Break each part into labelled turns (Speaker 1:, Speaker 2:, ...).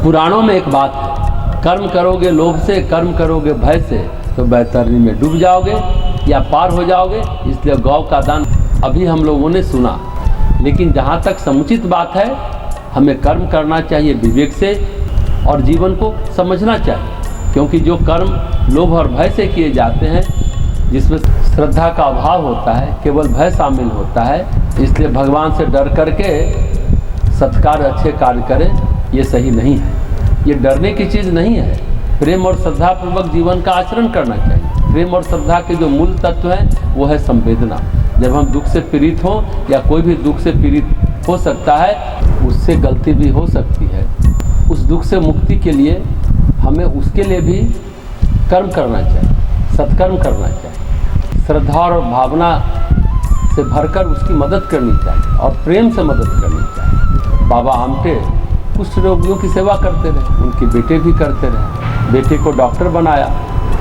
Speaker 1: पुराणों में एक बात है, कर्म करोगे लोभ से, कर्म करोगे भय से, तो बैतरनी में डूब जाओगे या पार हो जाओगे। इसलिए गौ का दान अभी हम लोगों ने सुना, लेकिन जहाँ तक समुचित बात है, हमें कर्म करना चाहिए विवेक से और जीवन को समझना चाहिए, क्योंकि जो कर्म लोभ और भय से किए जाते हैं, जिसमें श्रद्धा का अभाव होता है, केवल भय शामिल होता है। इसलिए भगवान से डर करके सत्कार अच्छे कार्य करें, ये सही नहीं है। ये डरने की चीज़ नहीं है। प्रेम और श्रद्धा पूर्वक जीवन का आचरण करना चाहिए। प्रेम और श्रद्धा के जो मूल तत्व हैं वो है संवेदना। जब हम दुख से पीड़ित हों या कोई भी दुख से पीड़ित हो सकता है, उससे गलती भी हो सकती है। उस दुख से मुक्ति के लिए हमें उसके लिए भी कर्म करना चाहिए, सत्कर्म करना चाहिए, श्रद्धा और भावना से भरकर उसकी मदद करनी चाहिए और प्रेम से मदद करनी चाहिए। बाबा आमटे कुष्ठ रोगियों की सेवा करते रहे, उनके बेटे भी करते रहे। बेटे को डॉक्टर बनाया।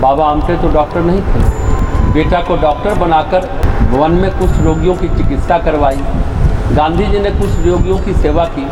Speaker 1: बाबा आमटे तो डॉक्टर नहीं थे, बेटा को डॉक्टर बनाकर वन में कुष्ठ रोगियों की चिकित्सा करवाई। गांधी जी ने कुष्ठ रोगियों की सेवा की।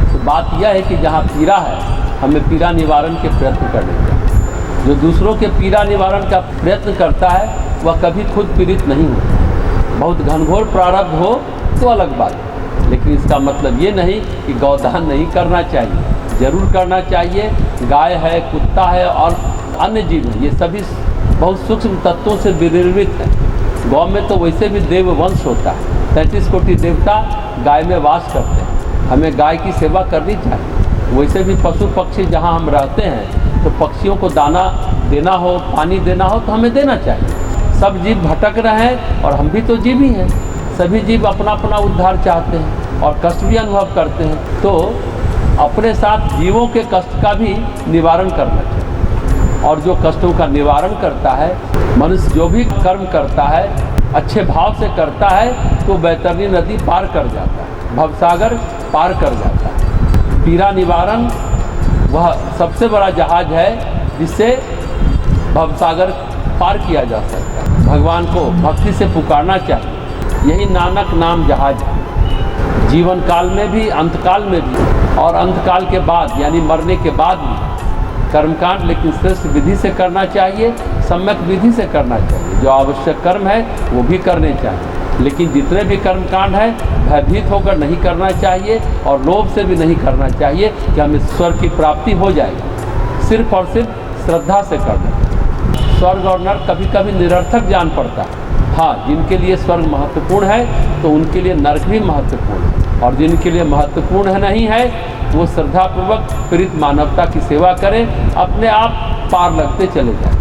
Speaker 1: तो बात यह है कि जहाँ पीड़ा है, हमें पीड़ा निवारण के प्रयत्न करने चाहिए। जो दूसरों के पीड़ा निवारण का प्रयत्न करता है, वह कभी खुद पीड़ित नहीं होता। बहुत घनघोर प्रारब्ध हो तो अलग बात है, लेकिन इसका मतलब ये नहीं कि गौदान नहीं करना चाहिए। जरूर करना चाहिए। गाय है, कुत्ता है और अन्य जीव हैं, ये सभी बहुत सूक्ष्म तत्वों से विनिर्मित हैं। गौ में तो वैसे भी देव वंश होता है, 33 कोटि देवता गाय में वास करते हैं। हमें गाय की सेवा करनी चाहिए। वैसे भी पशु पक्षी जहाँ हम रहते हैं, तो पक्षियों को दाना देना हो, पानी देना हो, तो हमें देना चाहिए। सब जीव भटक रहे हैं और हम भी तो जीव ही हैं। सभी जीव अपना अपना उद्धार चाहते हैं और कष्ट भी अनुभव करते हैं। तो अपने साथ जीवों के कष्ट का भी निवारण करना चाहिए। और जो कष्टों का निवारण करता है, मनुष्य जो भी कर्म करता है, अच्छे भाव से करता है, तो बैतरनी नदी पार कर जाता है, भवसागर पार कर जाता है। पीड़ा निवारण वह सबसे बड़ा जहाज है जिससे भवसागर पार किया जा सकता है। भगवान को भक्ति से पुकारना चाहिए। यही नानक नाम जहाज है, जीवन काल में भी, अंतकाल में भी और अंतकाल के बाद यानी मरने के बाद भी कर्मकांड, लेकिन श्रेष्ठ विधि से करना चाहिए, सम्यक विधि से करना चाहिए। जो आवश्यक कर्म है वो भी करने चाहिए, लेकिन जितने भी कर्मकांड है भयभीत होकर नहीं करना चाहिए और लोभ से भी नहीं करना चाहिए कि हमें स्वर्ग की प्राप्ति हो जाएगी। सिर्फ और सिर्फ श्रद्धा से करना। स्वर्ग और नरक कभी कभी निरर्थक जान पड़ता है। हाँ, जिनके लिए स्वर्ग महत्वपूर्ण है तो उनके लिए नरक भी महत्वपूर्ण है, और जिनके लिए महत्वपूर्ण है नहीं है, वो श्रद्धापूर्वक पीड़ित मानवता की सेवा करें, अपने आप पार लगते चले जाएं।